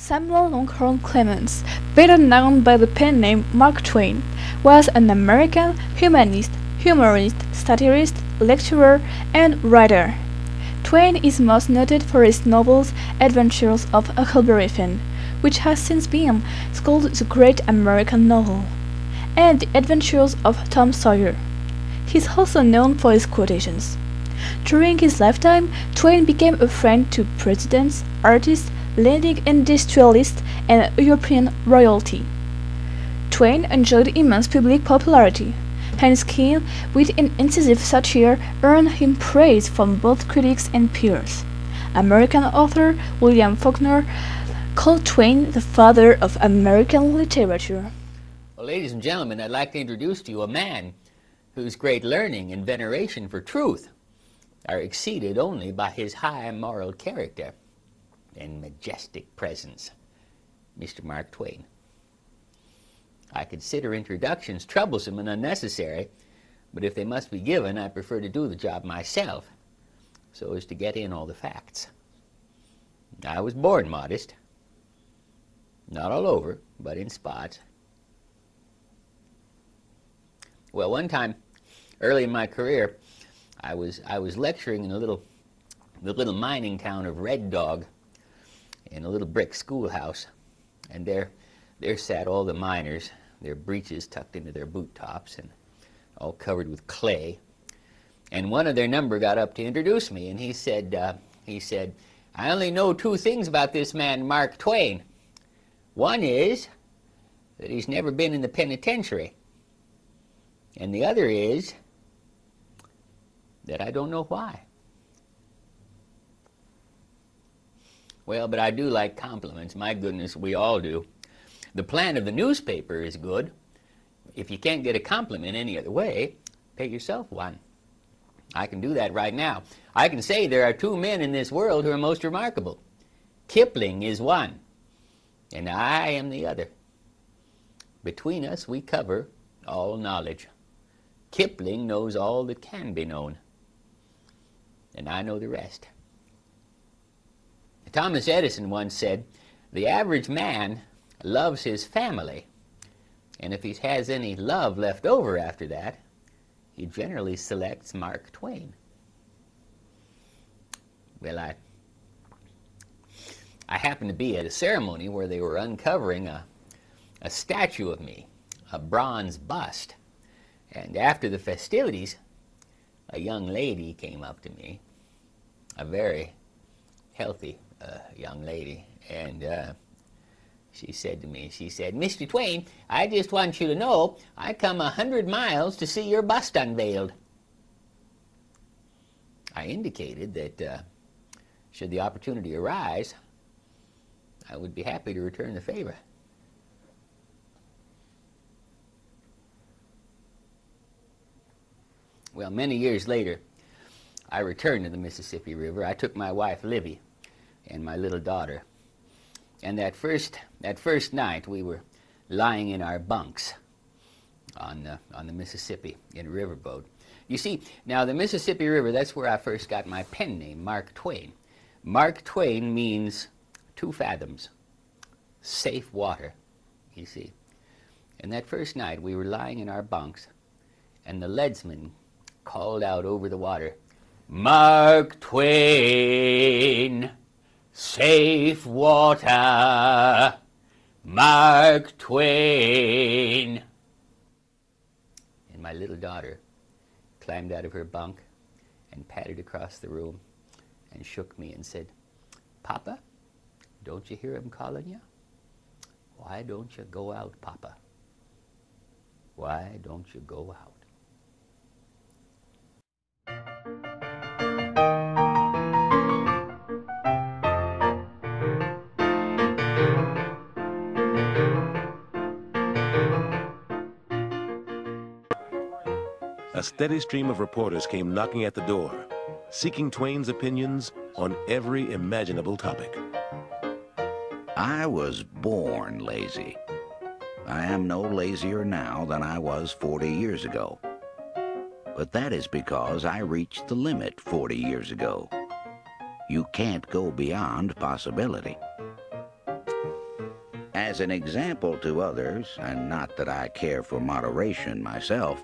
Samuel Longhorn Clemens, better known by the pen name Mark Twain, was an American humanist, humorist, satirist, lecturer, and writer. Twain is most noted for his novels Adventures of Huckleberry Finn, which has since been called the Great American Novel, and The Adventures of Tom Sawyer. He is also known for his quotations. During his lifetime, Twain became a friend to presidents, artists, leading industrialists, and European royalty. Twain enjoyed immense public popularity, and his keen wit and incisive satire earned him praise from both critics and peers. American author William Faulkner called Twain the father of American literature. Well, ladies and gentlemen, I'd like to introduce to you a man whose great learning and veneration for truth are exceeded only by his high moral character and majestic presence, Mr. Mark Twain. I consider introductions troublesome and unnecessary, but if they must be given, I prefer to do the job myself, so as to get in all the facts. I was born modest, not all over, but in spots. Well, one time, early in my career, I was lecturing in the little mining town of Red Dog, in a little brick schoolhouse, and there sat all the miners, their breeches tucked into their boot tops and all covered with clay. And one of their number got up to introduce me, and he said, "I only know two things about this man, Mark Twain. One is that he's never been in the penitentiary, and the other is that I don't know why." Well, but I do like compliments. My goodness, we all do. The plan of the newspaper is good. If you can't get a compliment any other way, pay yourself one. I can do that right now. I can say there are two men in this world who are most remarkable. Kipling is one, and I am the other. Between us, we cover all knowledge. Kipling knows all that can be known, and I know the rest. Thomas Edison once said, "The average man loves his family, and if he has any love left over after that, he generally selects Mark Twain." Well, I happened to be at a ceremony where they were uncovering a statue of me, a bronze bust, and after the festivities, a young lady came up to me, a very healthy young lady, and she said to me, "Mr. Twain, I just want you to know I come 100 miles to see your bust unveiled." I indicated that should the opportunity arise, I would be happy to return the favor. Well, many years later, I returned to the Mississippi River. I took my wife, Livy, and my little daughter. And that first night, we were lying in our bunks on the Mississippi in a riverboat. You see, now the Mississippi River, that's where I first got my pen name, Mark Twain. Mark Twain means 2 fathoms, safe water, you see. And that first night, we were lying in our bunks, and the leadsman called out over the water, "Mark Twain, safe water, Mark Twain." And my little daughter climbed out of her bunk and padded across the room and shook me and said, "Papa, don't you hear him calling you? Why don't you go out, Papa? Why don't you go out?" A steady stream of reporters came knocking at the door, seeking Twain's opinions on every imaginable topic. I was born lazy. I am no lazier now than I was 40 years ago. But that is because I reached the limit 40 years ago. You can't go beyond possibility. As an example to others, and not that I care for moderation myself,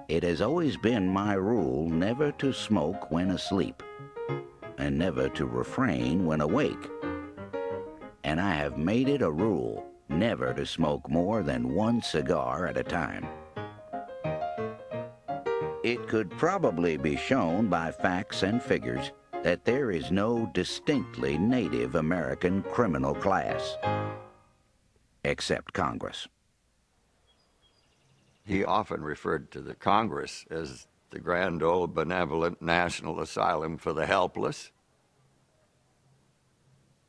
it has always been my rule never to smoke when asleep, and never to refrain when awake. And I have made it a rule never to smoke more than one cigar at a time. It could probably be shown by facts and figures that there is no distinctly Native American criminal class, except Congress. He often referred to the Congress as the grand old benevolent national asylum for the helpless.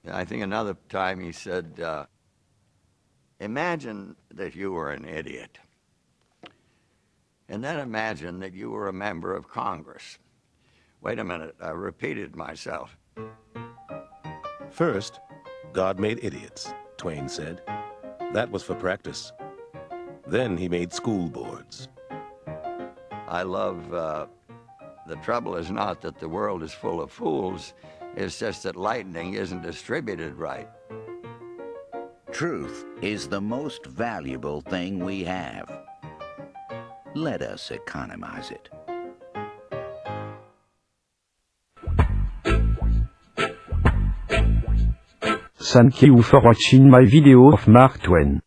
I think another time he said, imagine that you were an idiot, and then imagine that you were a member of Congress. Wait a minute, I repeated myself. First, God made idiots, Twain said. That was for practice. Then he made school boards. I love, the trouble is not that the world is full of fools, it's just that lightning isn't distributed right. Truth is the most valuable thing we have. Let us economize it. Thank you for watching my video of Mark Twain.